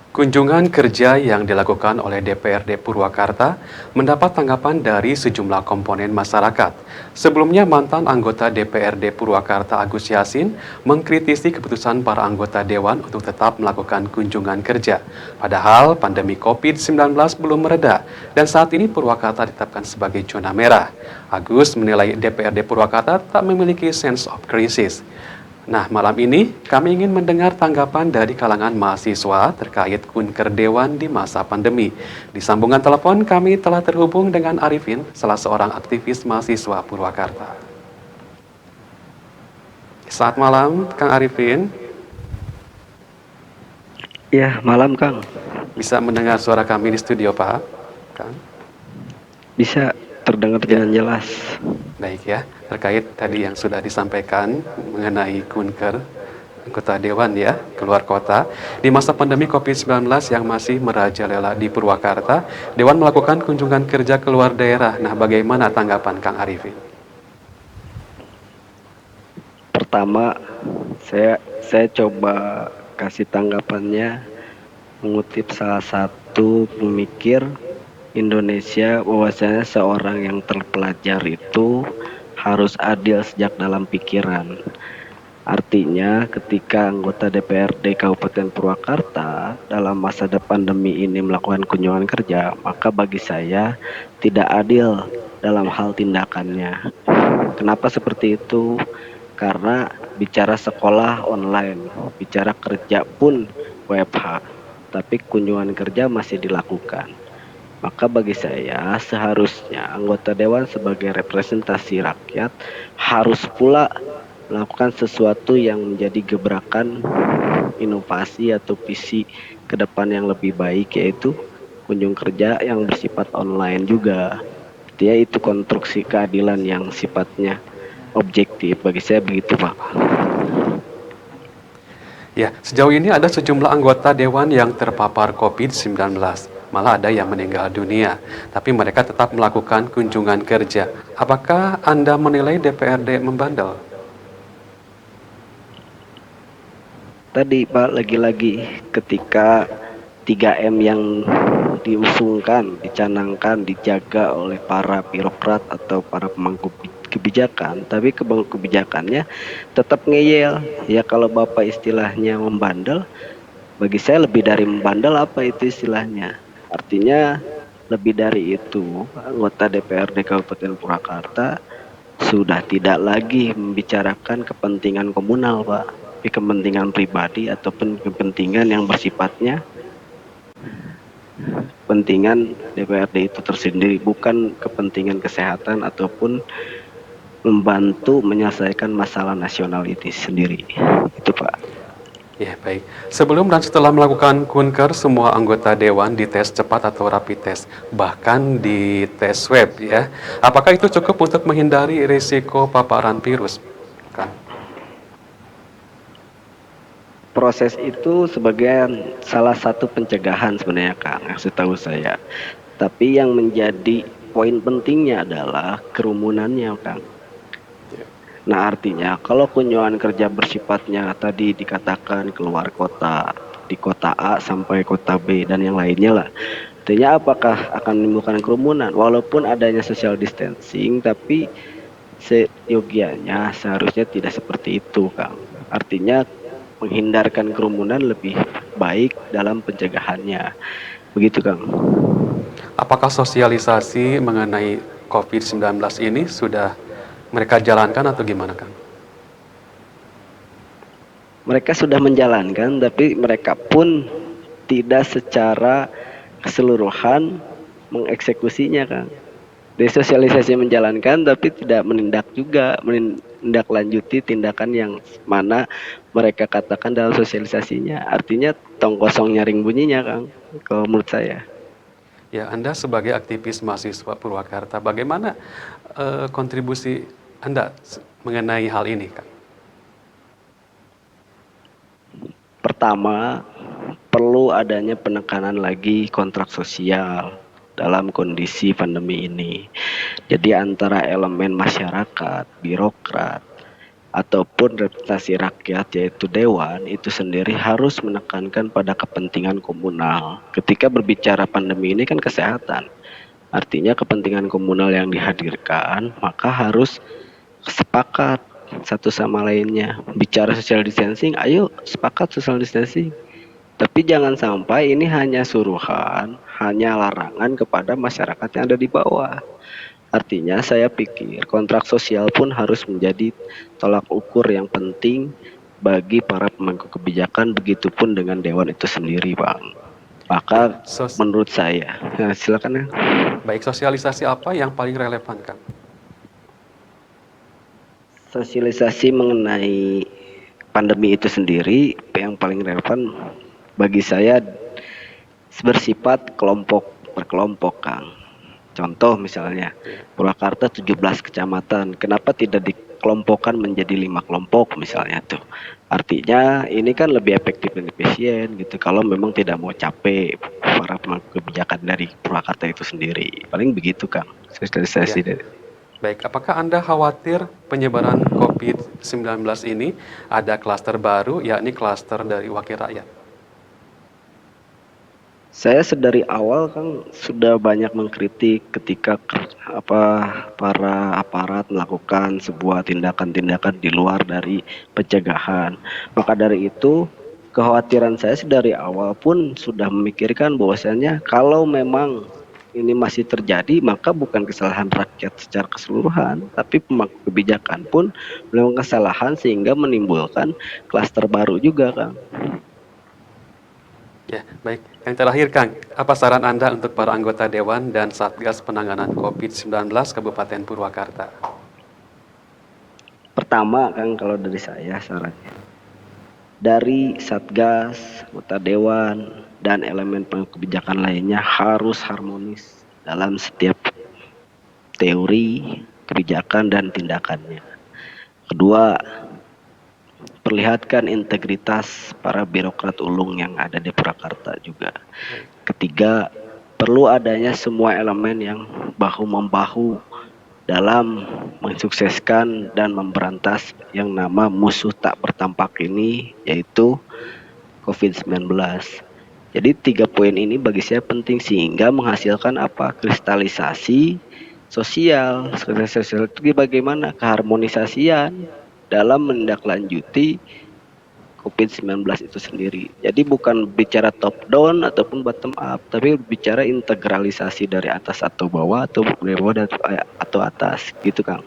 Kunjungan kerja yang dilakukan oleh DPRD Purwakarta mendapat tanggapan dari sejumlah komponen masyarakat. Sebelumnya, mantan anggota DPRD Purwakarta Agus Yasin mengkritisi keputusan para anggota dewan untuk tetap melakukan kunjungan kerja. Padahal pandemi COVID-19 belum mereda dan saat ini Purwakarta ditetapkan sebagai zona merah. Agus menilai DPRD Purwakarta tak memiliki sense of crisis. Nah, malam ini kami ingin mendengar tanggapan dari kalangan mahasiswa terkait kunker dewan di masa pandemi. Di sambungan telepon kami telah terhubung dengan Arifin, salah seorang aktivis mahasiswa Purwakarta. Selamat malam, Kang Arifin. Ya, malam Kang. Bisa mendengar suara kami di studio, Pak? Kang? Bisa terdengar Ya, dengan jelas. baik ya. Terkait tadi yang sudah disampaikan mengenai kunker anggota dewan ya, keluar kota. Di masa pandemi COVID-19 yang masih merajalela di Purwakarta, Dewan melakukan kunjungan kerja keluar daerah. Nah, bagaimana tanggapan Kang Arifin? Pertama, saya coba kasih tanggapannya mengutip salah satu pemikir Indonesia bahwasanya seorang yang terpelajar itu harus adil sejak dalam pikiran. Artinya ketika anggota DPRD Kabupaten Purwakarta dalam masa pandemi ini melakukan kunjungan kerja, maka bagi saya tidak adil dalam hal tindakannya. Kenapa seperti itu? Karena bicara sekolah online, bicara kerja pun WFH, tapi kunjungan kerja masih dilakukan. Maka bagi saya seharusnya anggota dewan sebagai representasi rakyat harus pula melakukan sesuatu yang menjadi gebrakan inovasi atau visi ke depan yang lebih baik, yaitu kunjung kerja yang bersifat online juga. Dia itu konstruksi keadilan yang sifatnya objektif. Bagi saya begitu, Pak. Ya, sejauh ini ada sejumlah anggota dewan yang terpapar COVID-19. Malah ada yang meninggal dunia, tapi mereka tetap melakukan kunjungan kerja. Apakah Anda menilai DPRD membandel? Tadi Pak, lagi-lagi ketika 3M yang diusungkan, dicanangkan, dijaga oleh para birokrat atau para pemangku kebijakan, tapi kebijakannya tetap ngeyel. Ya kalau Bapak istilahnya membandel, bagi saya lebih dari membandel apa itu istilahnya. Artinya lebih dari itu, anggota DPRD Kabupaten Purwakarta sudah tidak lagi membicarakan kepentingan komunal, Pak, tapi kepentingan pribadi ataupun kepentingan yang bersifatnya kepentingan DPRD itu tersendiri, bukan kepentingan kesehatan ataupun membantu menyelesaikan masalah nasional itu sendiri. Itu Pak. Ya, baik. Sebelum dan setelah melakukan kunker, semua anggota dewan dites cepat atau rapid test, bahkan di tes swab ya. Apakah itu cukup untuk menghindari risiko paparan virus? Kan? Proses itu sebagai salah satu pencegahan sebenarnya Kang, yang setahu saya. Tapi yang menjadi poin pentingnya adalah kerumunannya Kang. Nah artinya kalau kunjungan kerja bersifatnya tadi dikatakan keluar kota, di kota A sampai kota B dan yang lainnya lah. Artinya apakah akan menimbulkan kerumunan? Walaupun adanya social distancing, tapi seyogianya seharusnya tidak seperti itu Kang. Artinya menghindarkan kerumunan lebih baik dalam pencegahannya. Begitu Kang. Apakah sosialisasi mengenai COVID-19 ini sudah mereka jalankan atau gimana, Kang? Mereka sudah menjalankan, tapi mereka pun tidak secara keseluruhan mengeksekusinya Kang. Desosialisasi menjalankan tapi tidak menindak juga, menindaklanjuti tindakan yang mana mereka katakan dalam sosialisasinya. Artinya tong kosong nyaring bunyinya Kang, kalau menurut saya. Ya, Anda sebagai aktivis mahasiswa Purwakarta, bagaimana kontribusi Anda mengenai hal ini, Kang? Pertama, perlu adanya penekanan lagi kontrak sosial dalam kondisi pandemi ini. Jadi antara elemen masyarakat, birokrat, ataupun representasi rakyat yaitu dewan itu sendiri harus menekankan pada kepentingan komunal. Ketika berbicara pandemi ini kan kesehatan, artinya kepentingan komunal yang dihadirkan, maka harus sepakat satu sama lainnya. Bicara social distancing, ayo sepakat social distancing. Tapi jangan sampai ini hanya suruhan, hanya larangan kepada masyarakat yang ada di bawah. Artinya saya pikir kontrak sosial pun harus menjadi tolak ukur yang penting bagi para pemangku kebijakan, begitupun dengan dewan itu sendiri, Bang. Maka menurut saya, nah, silakan ya. Baik, sosialisasi apa yang paling relevan, Kang? Sosialisasi mengenai pandemi itu sendiri yang paling relevan bagi saya bersifat kelompok per kelompok, Kang. Contoh misalnya Purwakarta 17 kecamatan, kenapa tidak dikelompokkan menjadi 5 kelompok misalnya tuh. Artinya ini kan lebih efektif dan efisien gitu kalau memang tidak mau capek para pemangku kebijakan dari Purwakarta itu sendiri. Paling begitu, Kang. Sosialisasi dari Baik, apakah Anda khawatir penyebaran COVID-19 ini ada klaster baru, yakni klaster dari wakil rakyat? Saya sedari awal kan sudah banyak mengkritik ketika para aparat melakukan sebuah tindakan-tindakan di luar dari pencegahan. Maka dari itu kekhawatiran saya sedari awal pun sudah memikirkan bahwasanya kalau memang ini masih terjadi, maka bukan kesalahan rakyat secara keseluruhan, tapi pemangku kebijakan pun melakukan kesalahan sehingga menimbulkan klaster baru juga, Kang. Ya, baik. Yang terakhir, Kang, apa saran Anda untuk para anggota Dewan dan Satgas Penanganan COVID-19 Kabupaten Purwakarta? Pertama, Kang, kalau dari saya sarannya, dari Satgas, anggota Dewan, dan elemen kebijakan lainnya harus harmonis dalam setiap teori, kebijakan, dan tindakannya. Kedua, perlihatkan integritas para birokrat ulung yang ada di Purwakarta juga. Ketiga, perlu adanya semua elemen yang bahu-membahu dalam mensukseskan dan memberantas yang nama musuh tak bertampak ini, yaitu COVID-19. Jadi 3 poin ini bagi saya penting sehingga menghasilkan apa? Kristalisasi sosial. Kristalisasi sosial itu bagaimana? Keharmonisasian dalam menindaklanjuti COVID-19 itu sendiri. Jadi bukan bicara top down ataupun bottom up, tapi bicara integralisasi dari atas atau bawah atau dari bawah atau atas gitu, Kang.